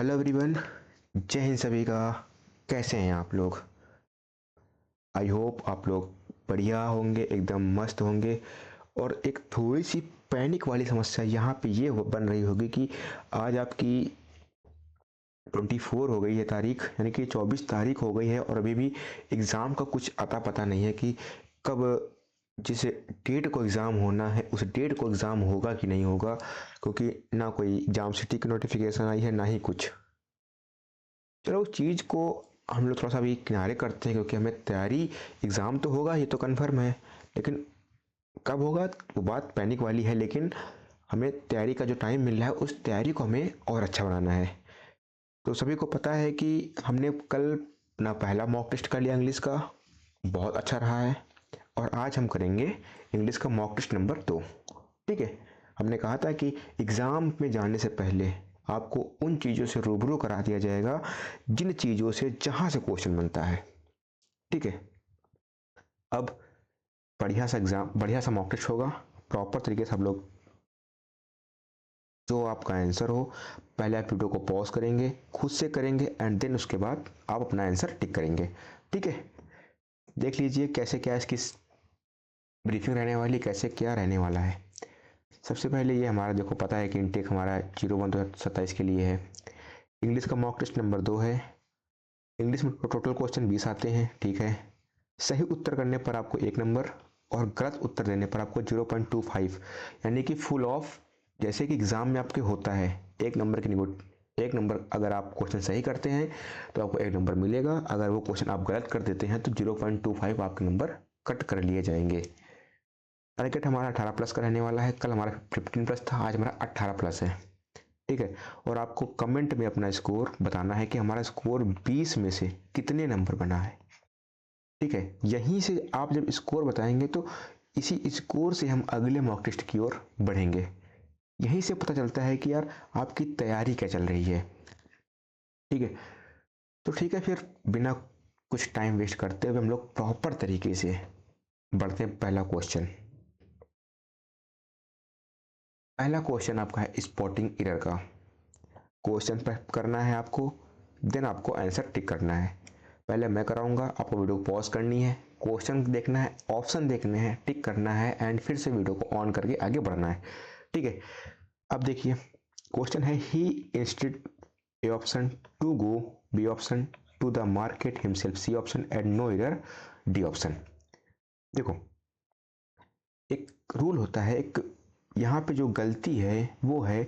Hello everyone, जय हिंद सभी का। कैसे हैं आप लोग? आई होप आप लोग बढ़िया होंगे, एकदम मस्त होंगे। और एक थोड़ी सी पैनिक वाली समस्या यहाँ पे ये बन रही होगी कि आज आपकी 24 हो गई है तारीख, यानी कि 24 तारीख हो गई है और अभी भी एग्ज़ाम का कुछ अता पता नहीं है कि कब, जिस डेट को एग्ज़ाम होना है उस डेट को एग्ज़ाम होगा कि नहीं होगा, क्योंकि ना कोई एग्ज़ाम सिटी की नोटिफिकेशन आई है ना ही कुछ। चलो उस चीज़ को हम लोग थोड़ा सा भी किनारे करते हैं, क्योंकि हमें तैयारी, एग्ज़ाम तो होगा ये तो कन्फर्म है, लेकिन कब होगा वो बात पैनिक वाली है। लेकिन हमें तैयारी का जो टाइम मिल रहा है उस तैयारी को हमें और अच्छा बनाना है। तो सभी को पता है कि हमने कल अपना पहला मॉक टेस्ट कर लिया इंग्लिश का, बहुत अच्छा रहा है। और आज हम करेंगे इंग्लिश का मॉक टेस्ट नंबर 2। ठीक है, हमने कहा था कि एग्ज़ाम में जाने से पहले आपको उन चीज़ों से रूबरू करा दिया जाएगा जिन चीज़ों से जहाँ से क्वेश्चन बनता है। ठीक है, अब बढ़िया सा मॉक टेस्ट होगा, प्रॉपर तरीके से सब लोग जो आपका आंसर हो, पहले आप वीडियो को पॉज करेंगे, खुद से करेंगे एंड देन उसके बाद आप अपना आंसर टिक करेंगे। ठीक है, देख लीजिए कैसे क्या इसकी ब्रीफिंग रहने वाली, कैसे क्या रहने वाला है। सबसे पहले ये हमारा देखो पता है कि इनटेक हमारा 01/2027 के लिए है। इंग्लिश का मॉक टेस्ट नंबर 2 है। इंग्लिश में टोटल क्वेश्चन 20 आते हैं। ठीक है, सही उत्तर करने पर आपको 1 नंबर और गलत उत्तर देने पर आपको 0.25, यानी कि फुल ऑफ, जैसे कि एग्जाम में आपके होता है 1 नंबर की एक नंबर। अगर आप क्वेश्चन सही करते हैं तो आपको 1 नंबर मिलेगा, अगर वो क्वेश्चन आप गलत कर देते हैं तो 0.25 आपके नंबर कट कर लिए जाएंगे। टारगेट हमारा 18+ का रहने वाला है। कल हमारा 15+ था, आज हमारा 18+ है। ठीक है, और आपको कमेंट में अपना स्कोर बताना है कि हमारा स्कोर 20 में से कितने नंबर बना है। ठीक है, यहीं से आप जब स्कोर बताएंगे तो इसी स्कोर से हम अगले मॉक टेस्ट की ओर बढ़ेंगे। यहीं से पता चलता है कि यार आपकी तैयारी क्या चल रही है। ठीक है, तो ठीक है, फिर बिना कुछ टाइम वेस्ट करते हुए हम लोग प्रॉपर तरीके से बढ़ते हैं। पहला क्वेश्चन आपका है स्पॉटिंग एरर का। क्वेश्चन करना है आपको, देन आपको आंसर टिक करना है। पहले मैं कराऊंगा, आपको वीडियो पॉज करनी है, क्वेश्चन देखना है, ऑप्शन देखने हैं, टिक करना है एंड फिर से वीडियो को ऑन करके आगे बढ़ना है। ठीक है, अब देखिए क्वेश्चन है he insisted A option to go, B option to the market himself, C option add no error, D option. देखो एक रूल होता है, एक यहाँ पे जो गलती है वो है,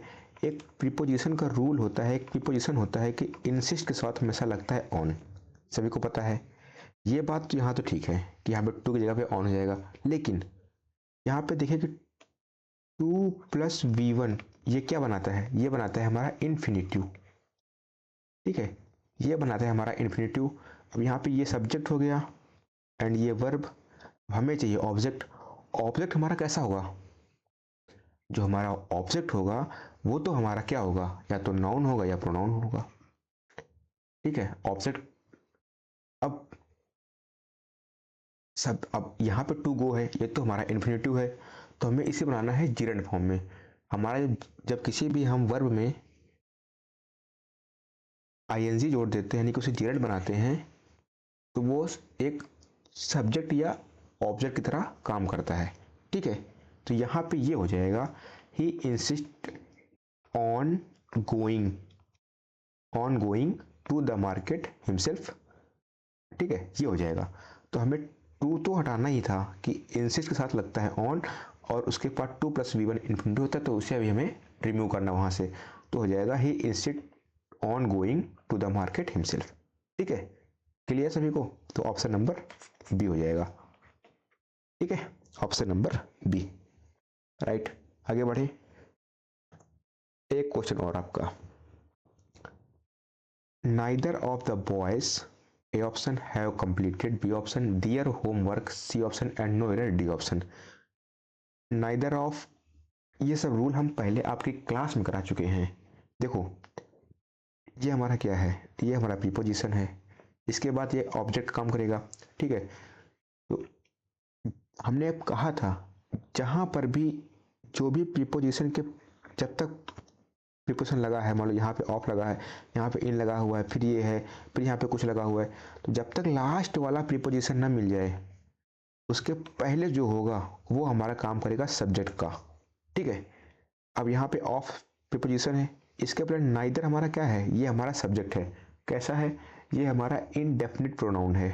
एक प्रीपोजिशन का रूल होता है, एक प्रीपोजिशन होता है कि इंसिस्ट के साथ हमेशा लगता है ऑन। सभी को पता है ये बात, तो यहाँ तो ठीक है कि यहाँ पे टू की जगह पे ऑन हो जाएगा, लेकिन यहाँ पे देखिए कि 2+V1 ये क्या बनाता है, ये बनाता है हमारा इन्फिनिटिव। ठीक है, ये बनाता है हमारा इन्फिनिटिव। अब यहाँ पे ये सब्जेक्ट हो गया एंड ये वर्ब, हमें चाहिए ऑब्जेक्ट। ऑब्जेक्ट हमारा कैसा होगा, जो हमारा ऑब्जेक्ट होगा वो तो हमारा क्या होगा, या तो नाउन होगा या प्रोनाउन होगा। ठीक है, ऑब्जेक्ट। अब अब यहाँ पे टू गो है, ये तो हमारा इन्फिनिटिव है, तो हमें इसे बनाना है जिरंड फॉर्म में। हमारा जब किसी भी हम वर्ब में आईएनजी जोड़ देते हैं, यानी कि उसे जिरंड बनाते हैं, तो वो एक सब्जेक्ट या ऑब्जेक्ट की तरह काम करता है। ठीक है, तो यहाँ पे ये हो जाएगा he insist on going to the market himself. ठीक है, ये हो जाएगा। तो हमें टू तो हटाना ही था कि इंसिस्ट के साथ लगता है ऑन, और उसके बाद 2+V1 इन्फिनिटी होता है, तो उसे अभी हमें रिमूव करना वहां से। तो हो जाएगा he insist on going to the market himself. ठीक है, क्लियर सभी को? तो ऑप्शन नंबर बी हो जाएगा। ठीक है, ऑप्शन नंबर बी, राइट। आगे बढ़े, एक क्वेश्चन और आपका। Neither of the boys A option have completed B option their homework, C option and no error, D option। Neither of, ये सब रूल हम पहले आपकी क्लास में करा चुके हैं। देखो ये हमारा क्या है, ये हमारा प्रीपोजिशन है, इसके बाद ये ऑब्जेक्ट काम करेगा। ठीक है, तो हमने अब कहा था जहां पर भी जो भी प्रीपोजिशन के, जब तक प्रीपोजिशन लगा है, मान लो यहाँ पे ऑफ लगा है, यहाँ पे इन लगा हुआ है, फिर ये है, फिर यहाँ पे कुछ लगा हुआ है, तो जब तक लास्ट वाला प्रीपोजिशन ना मिल जाए उसके पहले जो होगा वो हमारा काम करेगा सब्जेक्ट का। ठीक है, अब यहाँ पे ऑफ प्रीपोजिशन है, इसके पहले नाइदर हमारा क्या है, ये हमारा सब्जेक्ट है। कैसा है, ये हमारा इनडेफिनिट प्रोनाउन है।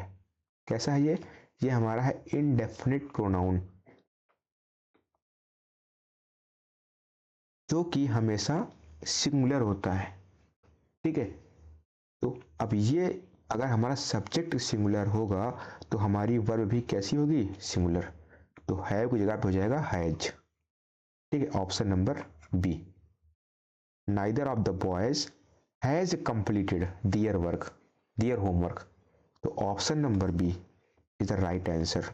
कैसा है ये हमारा है इनडेफिनिट प्रोनाउन, जो कि हमेशा सिंगुलर होता है। ठीक है, तो अब ये अगर हमारा सब्जेक्ट सिंगुलर होगा तो हमारी वर्ब भी कैसी होगी, सिंगुलर। तो हैव की जगह पे हो जाएगा हैज। ठीक है, option number B, neither of the boys has completed their work, their homework. तो option number B is the right answer.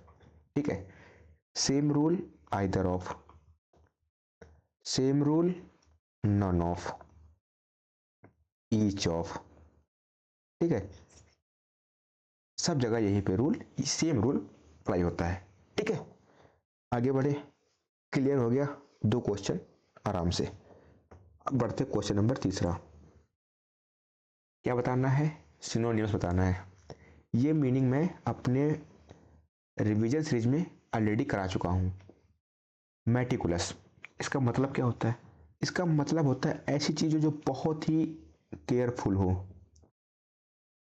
ठीक है, same rule either of, same rule none of, each of. ठीक है, सब जगह यहीं पे रूल, सेम रूल अप्लाई होता है। ठीक है, आगे बढ़े, क्लियर हो गया 2 क्वेश्चन आराम से। अब बढ़ते क्वेश्चन नंबर 3। क्या बताना है, सिनोनिम्स बताना है। ये मीनिंग मैं अपने रिवीजन सीरीज में ऑलरेडी करा चुका हूँ। मेटिकुलस, इसका मतलब क्या होता है, इसका मतलब होता है ऐसी चीज़ जो बहुत ही केयरफुल हो।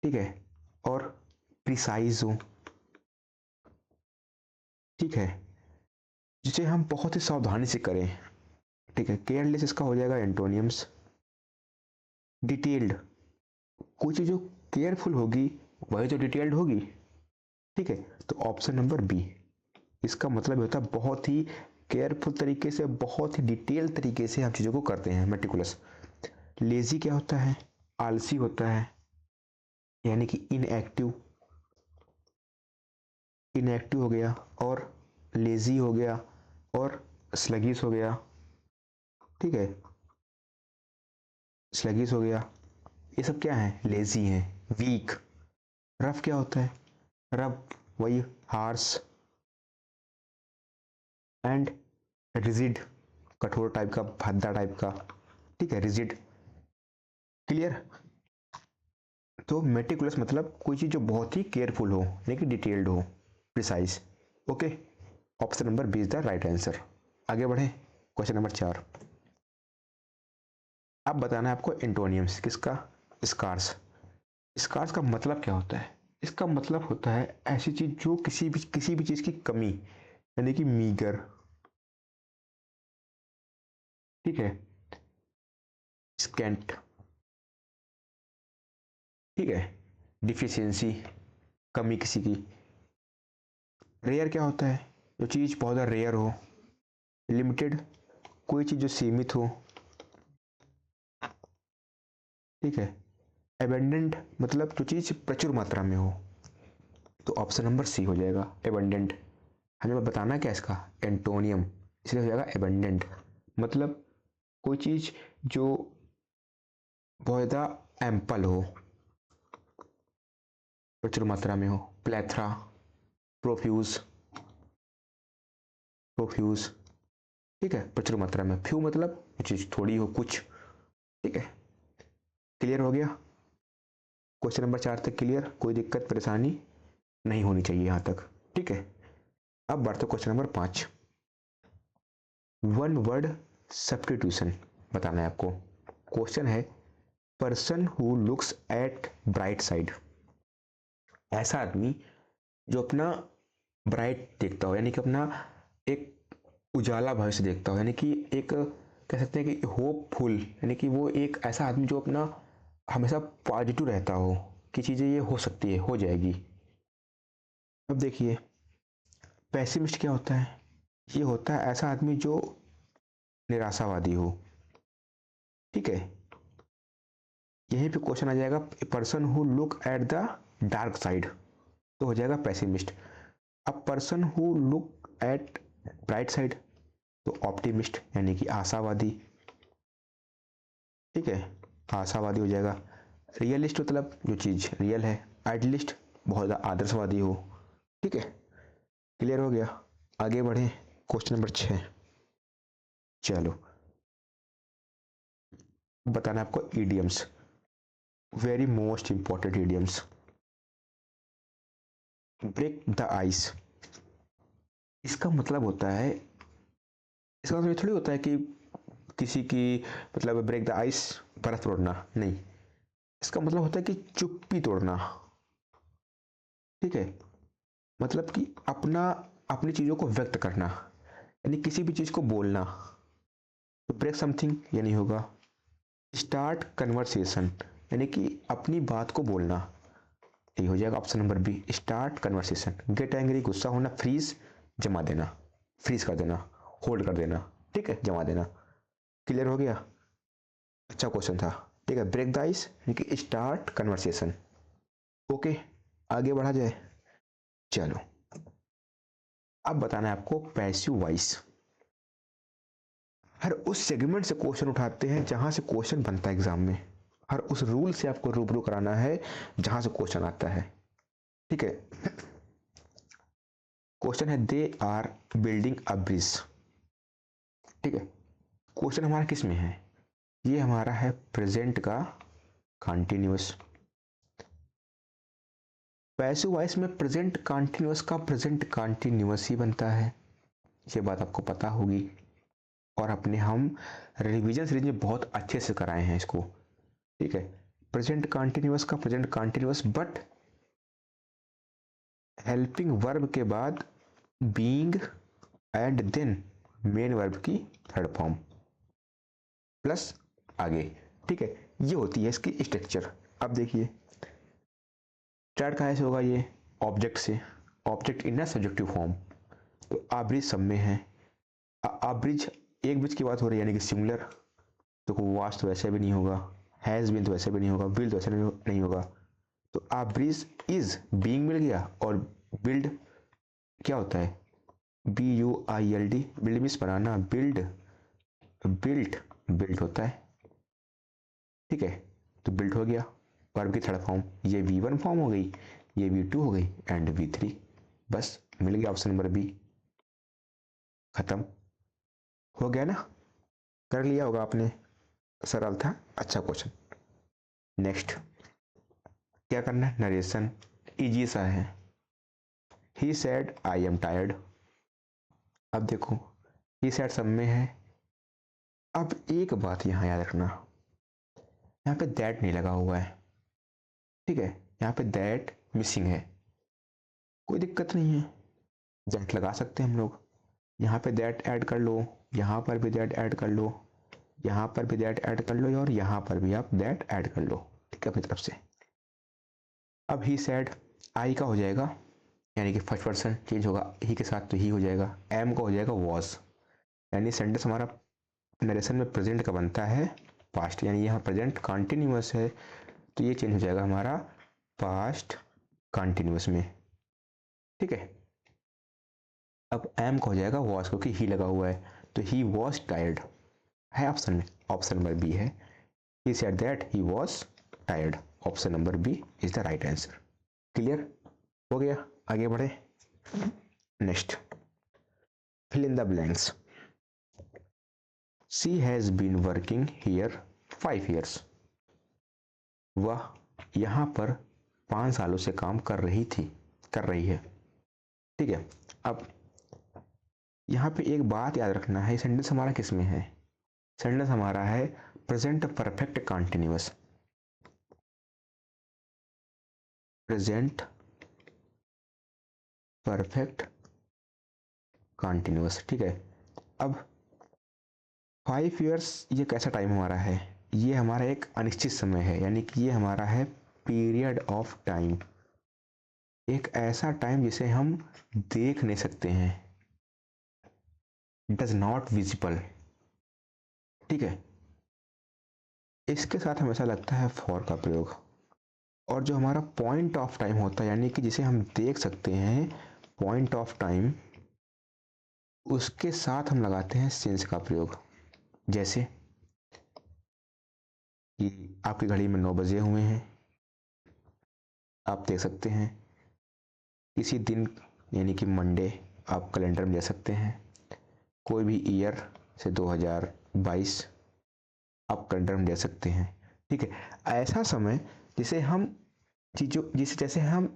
ठीक है, और प्रिसाइज हो। ठीक है, जिसे हम बहुत ही सावधानी से करें। ठीक है, केयरलेस इसका हो जाएगा एंटोनियम्स। डिटेल्ड, कोई चीज़ जो केयरफुल होगी वही तो डिटेल्ड होगी। ठीक है, तो ऑप्शन नंबर बी, इसका मतलब होता है बहुत ही केयरफुल तरीके से, बहुत ही डिटेल तरीके से हम चीज़ों को करते हैं, मेटिकुलस। लेजी क्या होता है, आलसी होता है, यानी कि इनएक्टिव, इनएक्टिव हो गया, और लेजी हो गया, और स्लगिश हो गया। ठीक है, स्लगिश हो गया, ये सब क्या है, लेजी है। वीक, रफ क्या होता है, रफ वही हार्श, एंड रिजिड, कठोर टाइप का, भद्दा टाइप का। ठीक है, रिजिड। क्लियर। तो मेटिकुलस मतलब कोई चीज़ जो बहुत ही केयरफुल हो, लेकिन डिटेल्ड हो, precise. Okay, option number B is the right answer. आगे बढ़े, क्वेश्चन नंबर 4। अब बताना है आपको एंटोनियम्स किसका, स्कार्स। स्कार्स का मतलब क्या होता है, इसका मतलब होता है ऐसी चीज जो किसी भी चीज की कमी, यानी कि मीगर। ठीक है, स्कैंट। ठीक है, डिफिशियंसी, कमी किसी की। रेयर क्या होता है, जो चीज बहुत ज़्यादा रेयर हो। लिमिटेड, कोई चीज जो सीमित हो। ठीक है, एबेंडेंट मतलब जो चीज प्रचुर मात्रा में हो। तो ऑप्शन नंबर सी हो जाएगा, एबेंडेंट। हमें बताना क्या इसका, एंटोनियम, इसलिए हो जाएगा एबेंडेंट। मतलब कोई चीज जो बहुत ज़्यादा एम्पल हो, प्रचुर मात्रा में हो। प्लेथरा, प्रोफ्यूज, प्रोफ्यूज। ठीक है, प्रचुर मात्रा में। फ्यू मतलब चीज थोड़ी हो, कुछ। ठीक है, क्लियर हो गया क्वेश्चन नंबर 4 तक। क्लियर, कोई दिक्कत परेशानी नहीं होनी चाहिए यहाँ तक। ठीक है, अब बढ़ते question number 5। One word substitution बताना है आपको। क्वेश्चन है, person who looks at bright side, ऐसा आदमी जो अपना ब्राइट देखता हो, यानी कि अपना एक उजाला भविष्य देखता हो, यानी कि एक कह सकते हैं कि होपफुल, यानी कि वो एक ऐसा आदमी जो अपना हमेशा पॉजिटिव रहता हो कि चीज़ें ये हो सकती है, हो जाएगी। अब देखिए, पैसिमिस्ट क्या होता है, ये होता है ऐसा आदमी जो निराशावादी हो। ठीक है, यहीं पे क्वेश्चन आ जाएगा, person who look at the dark side, तो हो जाएगा पैसिमिस्ट। अब person who look at bright side, तो ऑप्टिमिस्ट, यानी कि आशावादी। ठीक है, आशावादी हो जाएगा। रियलिस्ट मतलब जो चीज़ रियल है। आइडलिस्ट बहुत ज़्यादा आदर्शवादी हो। ठीक है, क्लियर हो गया। आगे बढ़े, क्वेश्चन नंबर 6। चलो, बताना है आपको idioms, very most important idioms. Break the ice, इसका मतलब होता है, इसका मतलब ये थोड़ी होता है कि किसी की मतलब ब्रेक द आइस बर्फ तोड़ना, नहीं। इसका मतलब होता है कि चुप्पी तोड़ना, ठीक है। मतलब कि अपना अपनी चीज़ों को व्यक्त करना, यानी किसी भी चीज़ को बोलना। तो ब्रेक समथिंग ये नहीं होगा। स्टार्ट कन्वर्सेशन, यानी कि अपनी बात को बोलना, यही हो जाएगा option number B, start conversation. Get angry, गुस्सा होना। फ्रीज, जमा देना, फ्रीज कर देना, होल्ड कर देना, ठीक है, जमा देना। क्लियर हो गया, अच्छा क्वेश्चन था, ठीक है। ब्रेक द आइस यानी कि स्टार्ट कन्वर्सेशन। ओके, आगे बढ़ा जाए। चलो, अब बताना है आपको पैसिव वॉइस। हर उस सेगमेंट से क्वेश्चन उठाते हैं जहां से क्वेश्चन बनता है एग्जाम में, हर उस रूल से आपको रूबरू कराना है जहां से क्वेश्चन आता है, ठीक है। क्वेश्चन है they are building a bridge, ठीक है। क्वेश्चन हमारा किस में है, ये हमारा है प्रेजेंट का कंटिन्यूअस। पैसिव वॉइस में प्रेजेंट कंटिन्यूअस का प्रेजेंट कंटिन्यूअस ही बनता है, ये बात आपको पता होगी। और अपने हम रिवीजन सीरीज में बहुत अच्छे से कराए हैं इसको, ठीक है। प्रेजेंट कंटिन्यूअस का present continuous but helping verb के बाद being and then main verb की थर्ड फॉर्म प्लस आगे, ठीक है। ये होती है इसकी स्ट्रक्चर। अब देखिए स्टार्ट कहाँ से होगा, ये ऑब्जेक्ट से, object in a subjective form. तो आब्रिज सब में है, आब्रिज एक ब्रिज की बात हो रही है यानी कि सिंगुलर, तो वास्ट तो वैसे भी नहीं होगा, हैज़ बीन तो वैसे भी नहीं होगा, विल तो वैसे नहीं होगा। तो आब्रिज इज बीइंग मिल गया, और बिल्ड क्या होता है, BUILD, बिल्ड मीन्स बनाना, बिल्ड, बिल्ट, बिल्ट होता है, ठीक है। तो बिल्ट हो गया, वर्ब की थर्ड फॉर्म, ये V1 फॉर्म हो गई, ये V2 हो गई एंड V3, बस मिल गया ऑप्शन नंबर बी, खत्म हो गया ना, कर लिया होगा आपने, सरल था, अच्छा क्वेश्चन। नेक्स्ट क्या करना है, नरेशन, इजी सा है। He said I am tired, अब देखो ही सेड सब में है। अब एक बात यहाँ याद रखना, यहाँ पे दैट नहीं लगा हुआ है, ठीक है, यहाँ पे दैट मिसिंग है, कोई दिक्कत नहीं है, दैट लगा सकते हैं हम लोग। यहाँ पे दैट ऐड कर लो, यहाँ पर भी दैट ऐड कर लो, यहाँ पर भी दैट ऐड कर लो, और यहाँ पर भी आप दैट ऐड कर लो, ठीक है, अपनी तरफ से। अब ही सेड आई का हो जाएगा, यानी कि फर्स्ट पर्सन चेंज होगा, ही के साथ तो ही हो जाएगा, एम का हो जाएगा वॉज, यानी सेंटेंस हमारा नरेशन में प्रेजेंट का बनता है पास्ट, यानी यहाँ प्रेजेंट कंटिन्यूअस है, तो ये चेंज हो जाएगा हमारा पास्ट कंटिन्यूअस में, ठीक है। अब एम का हो जाएगा वॉज, क्योंकि ही लगा हुआ है, तो ही वॉज टायर्ड है ऑप्शन में, ऑप्शन नंबर बी है। He said that he was tired, option number B is the right answer. Clear हो गया, आगे बढ़े। Next, fill in the blanks. She has been working here 5 years, वह यहाँ पर 5 सालों से काम कर रही है, ठीक है। अब यहाँ पे एक बात याद रखना है, सेंटेंस हमारा किस में है, सेंटेंस हमारा है present perfect continuous, present perfect continuous, ठीक है। अब 5 years ये कैसा टाइम हमारा है, ये हमारा एक अनिश्चित समय है, यानी कि ये हमारा है पीरियड ऑफ टाइम, एक ऐसा टाइम जिसे हम देख नहीं सकते हैं, डज नॉट विजिबल, ठीक है। इसके साथ हमेशा लगता है फॉर का प्रयोग, और जो हमारा पॉइंट ऑफ टाइम होता है, यानी कि जिसे हम देख सकते हैं, पॉइंट ऑफ टाइम, उसके साथ हम लगाते हैं सिंस का प्रयोग। जैसे कि आपकी घड़ी में 9 बजे हुए हैं, आप देख सकते हैं, किसी दिन यानी कि मंडे आप कैलेंडर में ले सकते हैं, कोई भी ईयर से 2022, आप कंडम दे सकते हैं। ठीक है, ऐसा समय जिसे हम जैसे हम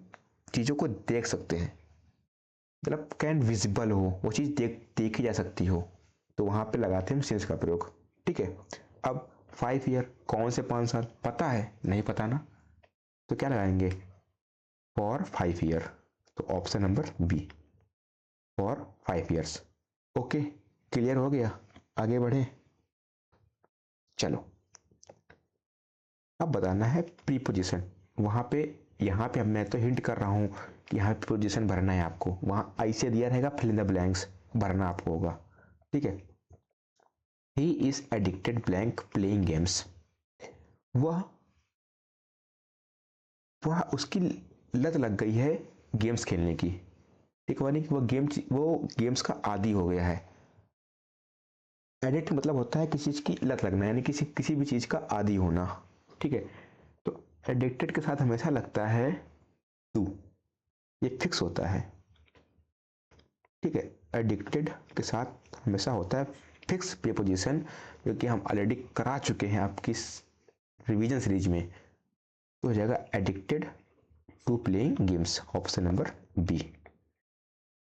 चीज़ों को देख सकते हैं, मतलब कैन विजिबल हो, वो चीज़ देखी जा सकती हो, तो वहाँ पे लगाते हैं हम सिंस का प्रयोग। ठीक है, अब 5 ईयर, कौन से 5 साल, पता है नहीं पता ना, तो क्या लगाएंगे, फॉर 5 ईयर, तो option number B, for 5 years. Okay, clear हो गया, आगे बढ़े। चलो, अब बताना है प्रीपोजिशन। वहाँ पे यहाँ पे मैं तो हिंट कर रहा हूँ कि यहाँ पे पोजीशन भरना है आपको, वहाँ आई से दिया रहेगा, फिल इन द ब्लैंक्स भरना आपको होगा। ठीक है, he is addicted blank playing games, वह उसकी लत लग गई है गेम्स खेलने की। ठीक है, कि वो गेम्स का आदी हो गया है। एडिक्ट मतलब होता है किसी चीज़ की लत लगना, यानी किसी भी चीज़ का आदी होना। ठीक है, तो एडिक्टेड के साथ हमेशा लगता है टू, ये फिक्स होता है। ठीक है, एडिक्टेड के साथ हमेशा होता है फिक्स प्रीपोजिशन, जो कि हम ऑलरेडी करा चुके हैं आपकी रिवीजन सीरीज में। तो हो जाएगा addicted to playing games, option number B.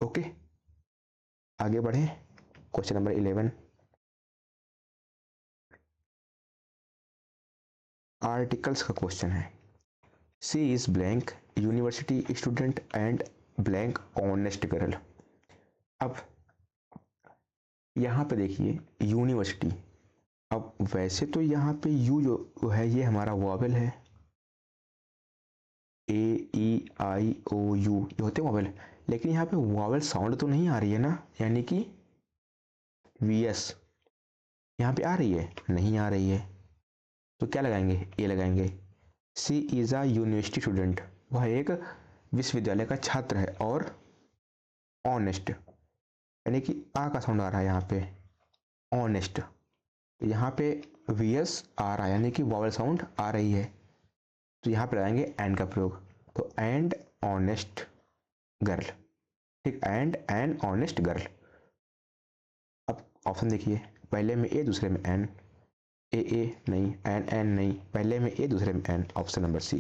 Okay, आगे बढ़े, क्वेश्चन नंबर 11, आर्टिकल्स का क्वेश्चन है। She is blank university student and blank honest girl. अब यहाँ पे देखिए यूनिवर्सिटी, अब वैसे तो यहाँ पे यू जो है ये हमारा वॉवेल है, ए ई आई ओ यू ये होते हैं वॉवेल, लेकिन यहाँ पे वॉवेल साउंड तो नहीं आ रही है ना, यानी कि वी एस यहाँ पे आ रही है, नहीं आ रही है, तो क्या लगाएंगे, ए लगाएंगे। सी इज़ अ यूनिवर्सिटी स्टूडेंट, वह एक विश्वविद्यालय का छात्र है, और ऑनेस्ट, यानी कि आ का साउंड आ रहा है यहाँ पे, ऑनेस्ट, तो यहाँ पे वी एस आ रहा है, यानी कि वॉवेल साउंड आ रही है, तो यहाँ पे लगाएंगे एंड का प्रयोग, तो एंड ऑनेस्ट गर्ल। ठीक, एंड एन ऑनेस्ट गर्ल। अब ऑप्शन देखिए, पहले में ए दूसरे में एन, ए नहीं, एन एन नहीं, पहले में ए दूसरे में एन, ऑप्शन नंबर सी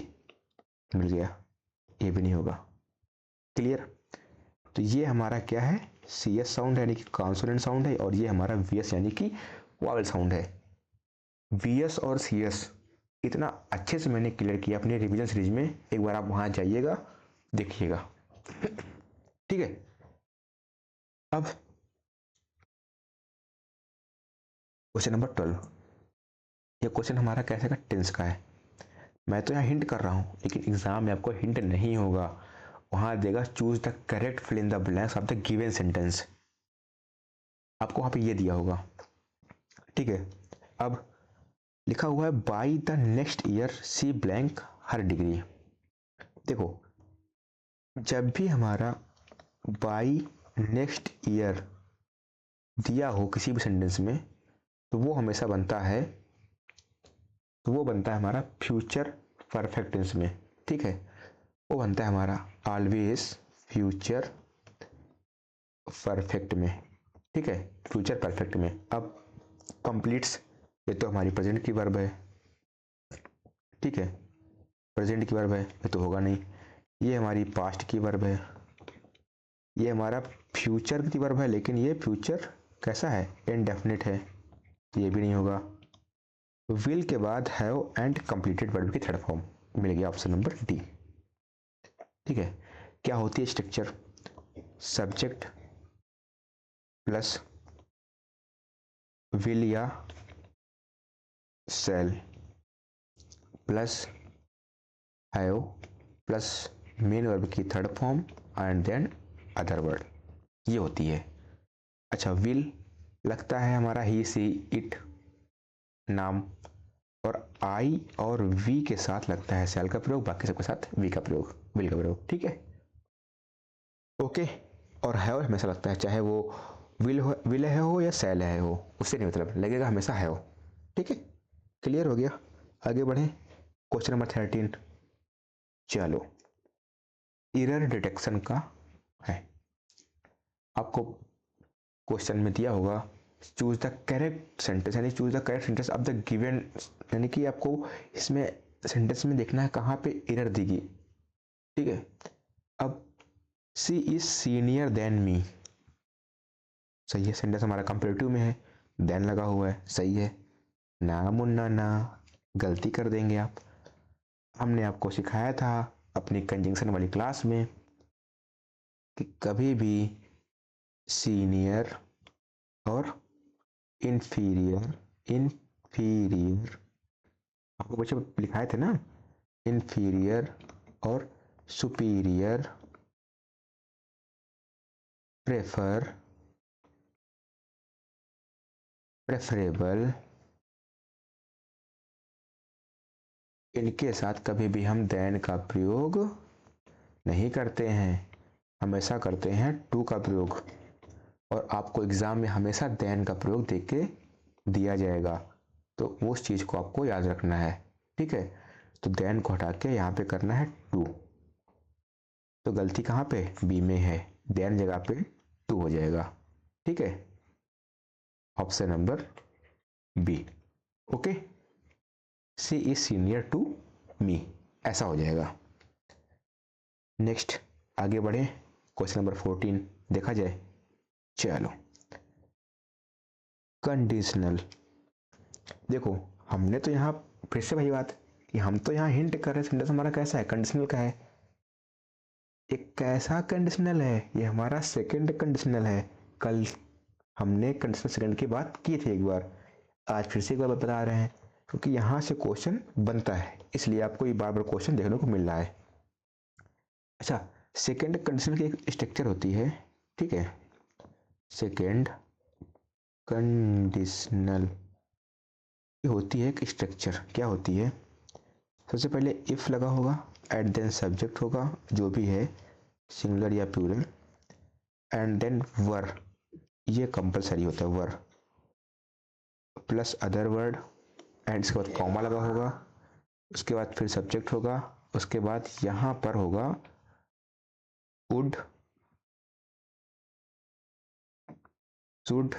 मिल गया, ये भी नहीं होगा। क्लियर, तो ये हमारा क्या है, सी एस साउंड है, यानी कि कॉन्सोनेंट साउंड है, और ये हमारा वी एस यानी कि वॉवेल साउंड है। वी एस और सी एस इतना अच्छे से मैंने क्लियर किया अपने रिवीजन सीरीज में, एक बार आप वहाँ जाइएगा देखिएगा। ठीक है, अब क्वेश्चन नंबर 12, ये क्वेश्चन हमारा कैसे का, टेंस का है। मैं तो यहाँ हिंट कर रहा हूँ, लेकिन एग्जाम में आपको हिंट नहीं होगा, वहाँ देगा choose the correct fill in the blanks of the given sentence, आपको वहाँ पे ये दिया होगा। ठीक है, अब लिखा हुआ है by the next year she blank her degree. देखो, जब भी हमारा बाई नेक्स्ट ईयर दिया हो किसी भी सेंटेंस में, तो वो हमेशा बनता है, तो वो बनता है हमारा फ्यूचर परफेक्ट टेंस में। ठीक है, वो बनता है हमारा ऑलवेज फ्यूचर परफेक्ट में। ठीक है, फ्यूचर परफेक्ट में। अब कंप्लीट्स, ये तो हमारी प्रेजेंट की वर्ब है। ठीक है, प्रेजेंट की वर्ब है, ये तो होगा नहीं। ये हमारी पास्ट की वर्ब है, ये हमारा फ्यूचर की वर्ब है, लेकिन ये फ्यूचर कैसा है, इनडेफिनिट है, तो ये भी नहीं होगा। विल के बाद हैव एंड कंप्लीटेड वर्ब की थर्ड फॉर्म मिल गया, ऑप्शन नंबर डी। ठीक है, क्या होती है स्ट्रक्चर, सब्जेक्ट प्लस विल या shall plus have plus main verb की third form and then other word, ये होती है। अच्छा, विल लगता है हमारा ही सी इट नाम, और आई और वी के साथ लगता है सेल का प्रयोग, बाकी सबके साथ वी का प्रयोग, विल का प्रयोग। ठीक है, ओके, और हैव हमेशा लगता है, चाहे वो विल है हो या सेल है हो, उससे नहीं मतलब, लगेगा हमेशा है हो। ठीक है, क्लियर हो गया, आगे बढ़े, क्वेश्चन नंबर 13। चलो, एरर डिटेक्शन का है, आपको क्वेश्चन में दिया होगा चूज द करेक्ट सेंटेंस, यानी choose the correct sentence of the given, यानी कि आपको इसमें सेंटेंस में देखना है कहाँ पे एरर दी गई। ठीक है, अब सी इज सीनियर देन मी, सही है, सेंटेंस हमारा कंपेरेटिव में है, देन लगा हुआ है, सही है। ना मुन्ना ना, गलती कर देंगे आप। हमने आपको सिखाया था अपनी कंजंक्शन वाली क्लास में कि कभी भी सीनियर और इन्फीरियर, इन्फीरियर आपको बच्चे लिखाए थे ना, इन्फीरियर और सुपीरियर प्रेफर, प्रेफरेबल, इनके साथ कभी भी हम देन का प्रयोग नहीं करते हैं, हमेशा करते हैं टू का प्रयोग। और आपको एग्जाम में हमेशा देन का प्रयोग देख के दिया जाएगा, तो वो उस चीज को आपको याद रखना है। ठीक है, तो देन को हटा के यहाँ पे करना है टू, तो गलती कहाँ पे बी में है, देन जगह पे टू हो जाएगा। ठीक है, option number B. Okay, she is senior to me, ऐसा हो जाएगा। नेक्स्ट आगे बढ़े, क्वेश्चन नंबर 14 देखा जाए। चलो, कंडीशनल। देखो हमने तो यहाँ फिर से वही बात कि हम तो यहाँ हिंट कर रहे हैं सेंटेंस हमारा कैसा है, कंडीशनल का है। एक कैसा कंडीशनल है, ये हमारा सेकंड कंडीशनल है। कल हमने कंडीशनल सेकंड की बात की थी एक बार, आज फिर से एक बार बता रहे हैं, क्योंकि यहाँ से क्वेश्चन बनता है, इसलिए आपको ये बार बार क्वेश्चन देखने को मिल रहा है। अच्छा, सेकंड कंडीशनल की एक स्ट्रक्चर होती है। ठीक है, सेकंड कंडीशनल होती है एक स्ट्रक्चर, क्या होती है, सबसे पहले इफ लगा होगा, एट देन सब्जेक्ट होगा जो भी है, सिंगुलर या प्लूरल, एंड देन वर, ये कंपलसरी होता है, वर प्लस अदर वर्ड, एंड इसके बाद कॉमा लगा होगा, उसके बाद फिर सब्जेक्ट होगा, उसके बाद यहां पर होगा वुड, शुड,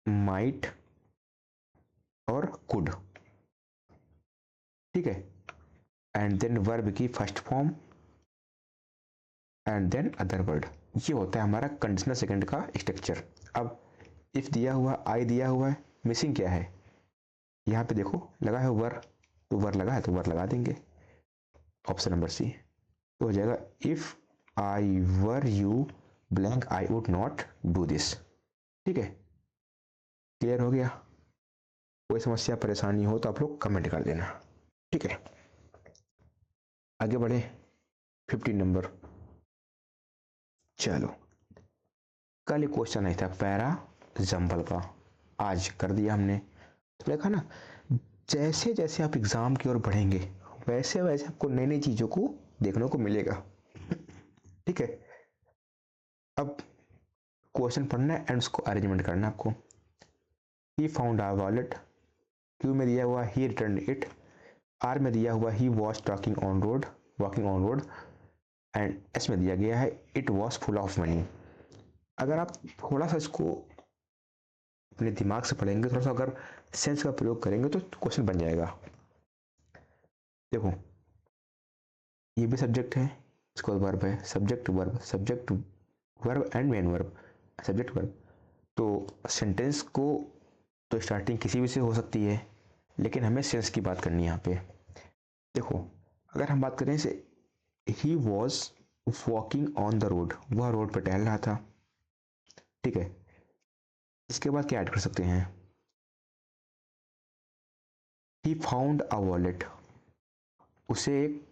माइट और कुड। ठीक है, एंड देन वर्ब की first form and then other word, ये होता है हमारा कंडीशनल सेकंड का स्ट्रक्चर। अब इफ दिया हुआ, आई दिया हुआ है, मिसिंग क्या है, यहाँ पे देखो लगा है वर, तो वर लगा है तो वर लगा देंगे, ऑप्शन नंबर सी। तो हो जाएगा if I were you blank I would not do this. ठीक है, क्लियर हो गया। कोई समस्या परेशानी हो तो आप लोग कमेंट कर देना। ठीक है, आगे बढ़े 15 नंबर। चलो, कल एक क्वेश्चन आया था पैरा जंबल का, आज कर दिया हमने। तो देखा ना, जैसे जैसे आप एग्जाम की ओर बढ़ेंगे वैसे वैसे आपको नई नई चीजों को देखने को मिलेगा। ठीक है, अब क्वेश्चन पढ़ना है एंड उसको अरेंजमेंट करना है आपको। He found our wallet, Q में दिया हुआ ही रिटर्न इट, आर में दिया हुआ he was talking on road, walking on road, and S में दिया गया है it was full of money. अगर आप थोड़ा सा इसको अपने दिमाग से पढ़ेंगे, थोड़ा सा अगर सेंस का प्रयोग करेंगे तो क्वेश्चन बन जाएगा। देखो ये भी सब्जेक्ट है, इसके बाद वर्ब है, subject verb and main verb, subject verb. तो सेंटेंस को तो स्टार्टिंग किसी भी से हो सकती है, लेकिन हमें सेंस की बात करनी है यहाँ पे। देखो अगर हम बात करें से ही was walking on the road, वह रोड पर टहल रहा था। ठीक है, इसके बाद क्या ऐड कर सकते हैं, ही फाउंड अ वॉलेट, उसे एक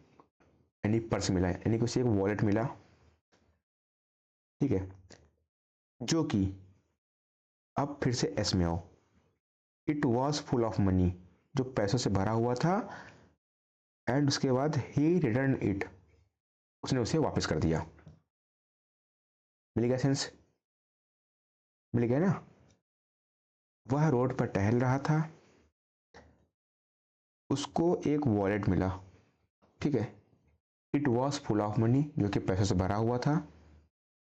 यानी पर्स मिला, यानी कि उसे एक वॉलेट मिला। ठीक है, जो कि अब फिर से एस में आओ, it was full of money, जो पैसों से भरा हुआ था, एंड उसके बाद ही रिटर्न इट, उसने उसे वापस कर दिया। मिल गया सेंस, मिल गया ना। वह रोड पर टहल रहा था, उसको एक वॉलेट मिला। ठीक है, it was full of money, जो कि पैसों से भरा हुआ था,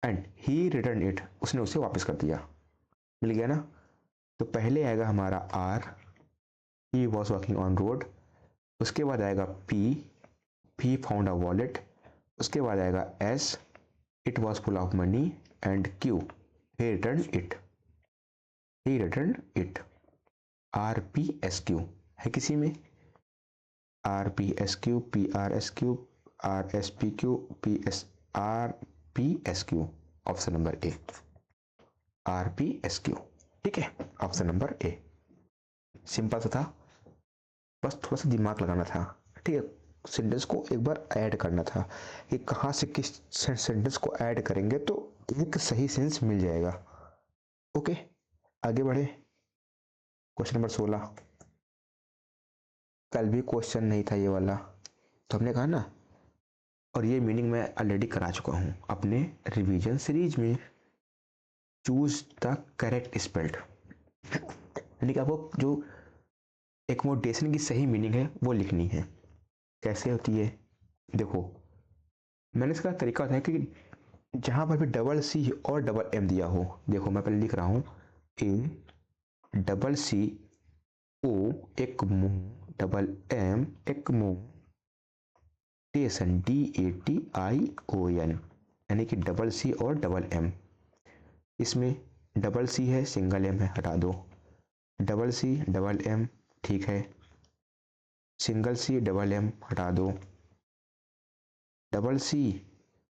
एंड ही रिटर्न इट, उसने उसे वापस कर दिया। मिल गया ना। तो पहले आएगा हमारा R, he was walking on road. उसके बाद आएगा P, he found a wallet. उसके बाद आएगा S, it was full of money. And Q, he return it, he return it. R P S Q है किसी में? R P S Q, P R S Q, R S P Q, P S R P S Q. Option number A, R P S Q. ठीक है, option number ए। Simple सा था, बस थोड़ा सा दिमाग लगाना था। ठीक है, सेंटेंस को एक बार ऐड करना था कि कहाँ से किस सेंटेंस को ऐड करेंगे तो एक सही सेंस मिल जाएगा। ओके, आगे बढ़े। Question number 16। कल भी क्वेश्चन नहीं था ये वाला, तो हमने कहा ना, और ये मीनिंग मैं ऑलरेडी करा चुका हूँ अपने रिवीजन सीरीज में। चूज द करेक्ट स्पेल्ड, यानी कि आपको जो एकोमोडेशन की सही मीनिंग है वो लिखनी है। कैसे होती है देखो, मैंने इसका तरीका बताया कि जहाँ पर भी डबल सी और डबल एम दिया हो, देखो मैं पहले लिख रहा हूँ ए डबल सी ओ एक मुंह, डबल एम एक मुंह, टेसन D A T I O N, यानी कि डबल सी और डबल एम। इसमें डबल सी है, सिंगल एम है, हटा दो। डबल सी डबल एम, ठीक है। सिंगल सी डबल एम हटा दो। डबल सी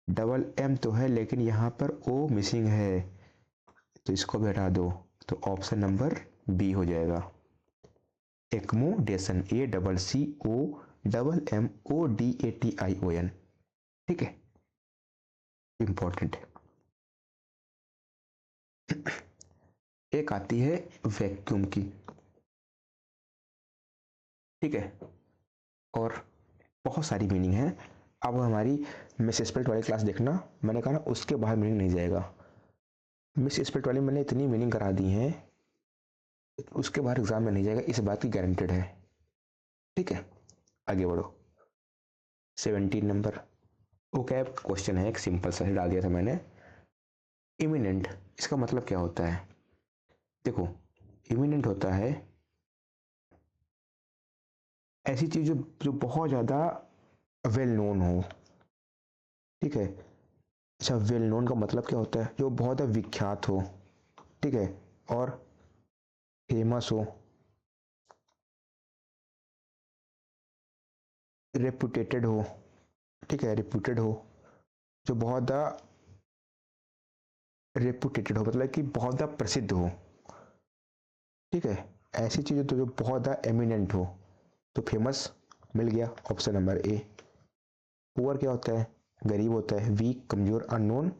डबल एम तो है लेकिन यहाँ पर ओ मिसिंग है, तो इसको भी हटा दो। तो ऑप्शन नंबर बी हो जाएगा, accommodation, A double C O double M O D A T I O N. ठीक है, इंपॉर्टेंट है। एक आती है वैक्यूम की, ठीक है, और बहुत सारी मीनिंग है। अब हमारी मिस स्पेल्ट वाली क्लास देखना, मैंने कहा ना उसके बाहर मीनिंग नहीं जाएगा। मिस स्पेल्ट वाली मैंने इतनी मीनिंग करा दी है, उसके बाहर एग्जाम में नहीं जाएगा, इस बात की गारंटेड है। ठीक है, आगे बढ़ो। 17 नंबर ओके, क्वेश्चन है, एक सिंपल सा ही डाल दिया था मैंने। इमिनेंट, इसका मतलब क्या होता है? देखो, इमिनेंट होता है ऐसी चीज जो बहुत ज्यादा वेल नोन हो। ठीक है, अच्छा, वेल नोन का मतलब क्या होता है? जो बहुत ज्यादा विख्यात हो, ठीक है, और फेमस हो, रेपुटेटेड हो। ठीक है, रेपुटेड हो, जो बहुत ज्यादा रेपुटेटेड हो मतलब कि बहुत ज्यादा प्रसिद्ध हो। ठीक है, ऐसी चीजें तो जो बहुत ज्यादा एमिनेंट हो, तो फेमस मिल गया, ऑप्शन नंबर ए। पुअर क्या होता है? गरीब होता है, वीक, कमजोर, अननोन,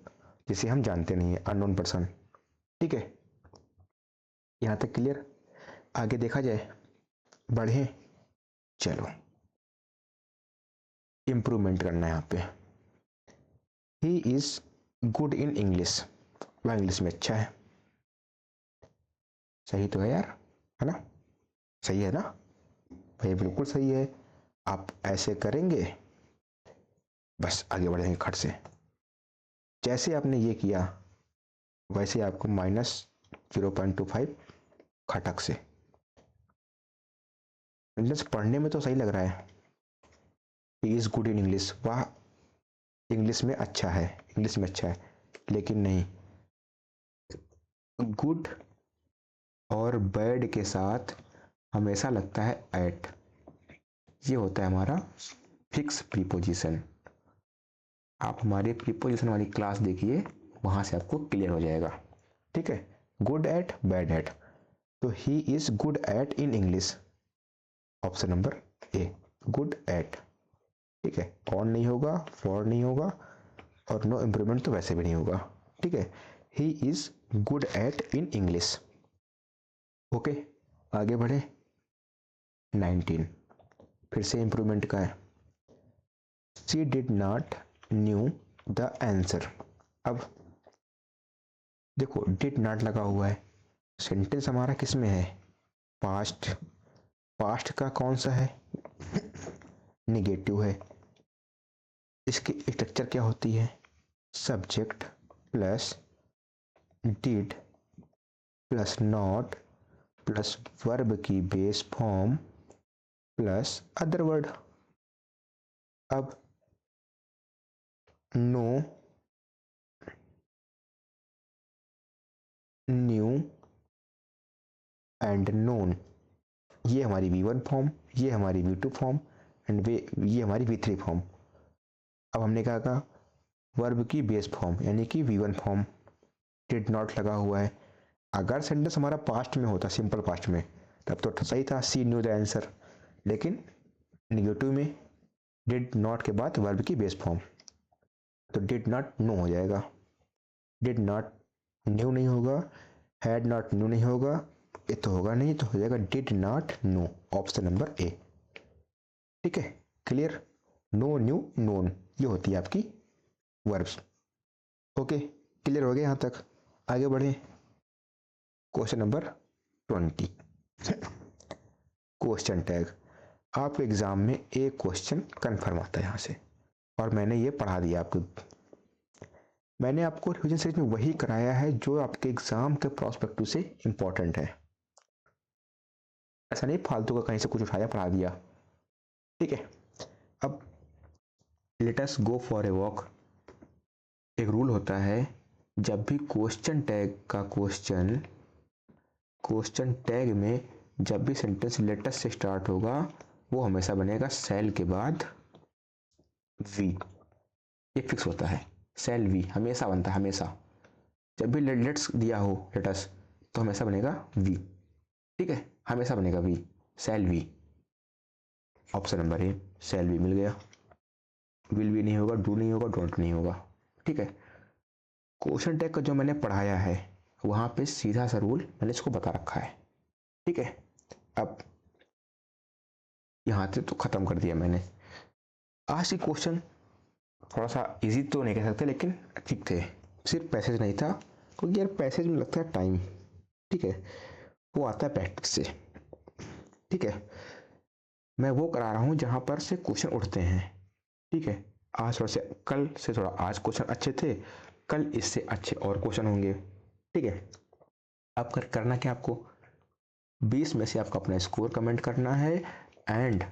जिसे हम जानते नहीं है, अननोन पर्सन। ठीक है, यहां तक क्लियर? आगे देखा जाए, बढ़े, चलो इंप्रूवमेंट करना है यहाँ पे। He is good in English, वह इंग्लिश में अच्छा है। सही तो है यार, है ना? सही है ना भाई? बिल्कुल सही है। आप ऐसे करेंगे, बस आगे बढ़ेंगे खट से। जैसे आपने ये किया वैसे आपको -0.25 खटक से। इंग्लिश पढ़ने में तो सही लग रहा है, he is good in English, वह इंग्लिश में अच्छा है, इंग्लिश में अच्छा है, लेकिन नहीं, गुड और बैड के साथ हमेशा लगता है एट, ये होता है हमारा फिक्स प्रीपोजिशन। आप हमारी प्रीपोजिशन वाली क्लास देखिए, वहां से आपको क्लियर हो जाएगा। ठीक है, गुड एट, बैड एट, तो he is good at in English, option number A, good at. ठीक है, ऑन नहीं होगा, फॉर नहीं होगा, और नो इम्प्रूवमेंट तो वैसे भी नहीं होगा। ठीक है, he is good at in English. Okay, आगे बढ़े। 19 फिर से इंप्रूवमेंट का है। She did not new the answer. अब देखो, डिड नॉट लगा हुआ है, सेंटेंस हमारा किस में है? पास्ट। पास्ट का कौन सा है? निगेटिव है। इसकी स्ट्रक्चर क्या होती है? Subject plus did plus not plus verb की base form plus other word. अब नो, न्यू एंड नोन, ये हमारी V1 फॉर्म, ये हमारी V2 फॉर्म एंड ये हमारी V3 फॉर्म। अब हमने क्या कहा, वर्ब की बेस फॉर्म यानी कि V1 फॉर्म, डिड नॉट लगा हुआ है। अगर सेंटेंस हमारा पास्ट में होता, सिंपल पास्ट में, तब तो सही था, सी न्यू द आंसर। लेकिन नेगेटिव में डिड नॉट के बाद वर्ब की बेस फॉर्म, तो डिड नॉट नो हो जाएगा। डिड नॉट न्यू नहीं होगा, हैड नॉट न्यू नहीं होगा, ये तो होगा नहीं, तो हो जाएगा did not know, option number ए। ठीक है, क्लियर। नो, न्यू, नोन, ये होती है आपकी वर्ब्स। ओके, क्लियर हो गया यहाँ तक। आगे बढ़े, क्वेश्चन नंबर 20। Question tag. आपके एग्जाम में एक क्वेश्चन कन्फर्म आता है यहाँ से, और मैंने ये पढ़ा दिया आपको। मैंने आपको रिवीजन सीरीज में वही कराया है जो आपके एग्जाम के प्रोस्पेक्टिव से इंपॉर्टेंट है। ऐसा नहीं फालतू का कहीं से कुछ उठाया पढ़ा दिया। ठीक है, अब let us go for a walk. एक रूल होता है, जब भी क्वेश्चन टैग में जब भी सेंटेंस लेट अस से स्टार्ट होगा, वो हमेशा बनेगा सेल के बाद वी। ये फिक्स होता है, सेल वी हमेशा बनता है, हमेशा। जब भी लेट्स दिया हो लेट अस, तो हमेशा बनेगा वी। ठीक है, हमेशा बनेगा we, shall we. Option number A, shall we मिल गया। विल भी नहीं होगा, डू नहीं होगा, डोंट नहीं होगा। ठीक है, क्वेश्चन टैग का जो मैंने पढ़ाया है वहां पे सीधा सा रूल मैंने इसको बता रखा है। ठीक है, अब यहां से तो खत्म कर दिया मैंने। आज के क्वेश्चन थोड़ा सा इजी तो नहीं कह सकते, लेकिन ठीक थे। सिर्फ पैसेज नहीं था, क्योंकि यार पैसेज में लगता है टाइम। ठीक है, वो आता है प्रैक्टिस से। ठीक है, मैं वो करा रहा हूँ जहां पर से क्वेश्चन उठते हैं। ठीक है, आज थोड़ा से, कल से थोड़ा आज क्वेश्चन अच्छे थे, कल इससे अच्छे और क्वेश्चन होंगे। ठीक है, अब करना क्या, आपको 20 में से आपको अपना स्कोर कमेंट करना है, एंड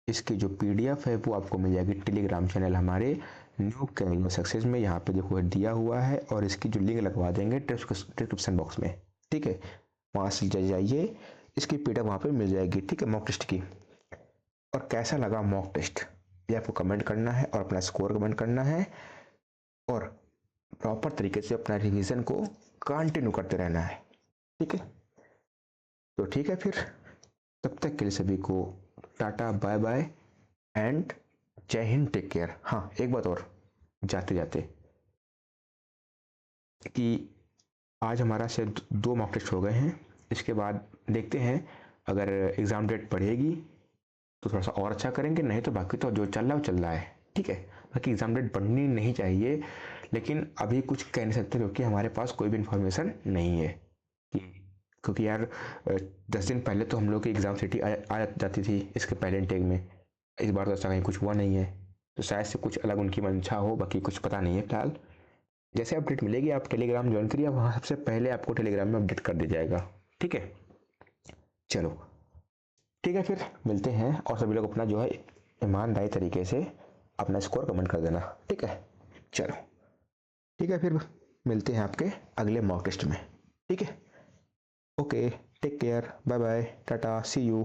इसकी जो PDF है वो आपको मिल जाएगी टेलीग्राम चैनल हमारे न्यू कैरियर सक्सेस में। यहाँ पे देखो दिया हुआ है, और इसकी जो लिंक लगवा देंगे डिस्क्रिप्शन बॉक्स में। ठीक है, वहाँ से जाइए, इसकी PDF वहाँ पे मिल जाएगी। ठीक है, मॉक टेस्ट की। और कैसा लगा मॉक टेस्ट, ये आपको कमेंट करना है और अपना स्कोर कमेंट करना है, और प्रॉपर तरीके से अपना रिवीजन को कंटिन्यू करते रहना है। ठीक है, तो ठीक है, फिर तब तक के लिए सभी को टाटा, बाय बाय एंड जय हिंद, टेक केयर। हाँ, एक बात और जाते जाते, कि आज हमारा से 2 मॉक टेस्ट हो गए हैं। इसके बाद देखते हैं, अगर एग्ज़ाम डेट बढ़ेगी तो थोड़ा सा और अच्छा करेंगे, नहीं तो बाकी तो जो चल रहा है वो चल रहा है। ठीक है, बाकी एग्ज़ाम डेट बढ़नी नहीं चाहिए, लेकिन अभी कुछ कह नहीं सकते, क्योंकि हमारे पास कोई भी इन्फॉर्मेशन नहीं है। क्योंकि यार 10 दिन पहले तो हम लोग की एग्ज़ाम सिटी आ जाती थी इसके पहले इनटेक में। इस बार तो ऐसा कहीं कुछ हुआ नहीं है, तो शायद से कुछ अलग उनकी मंशा हो, बाकी कुछ पता नहीं है फिलहाल। जैसे अपडेट मिलेगी आप टेलीग्राम ज्वाइन करिए, वहाँ सबसे पहले आपको टेलीग्राम में अपडेट कर दिया जाएगा। ठीक है, चलो ठीक है, फिर मिलते हैं, और सभी लोग अपना जो है ईमानदारी तरीके से अपना स्कोर कमेंट कर देना। ठीक है, चलो ठीक है, फिर मिलते हैं आपके अगले मॉक टेस्ट में। ठीक है, okay, take care, bye bye, tata, see you.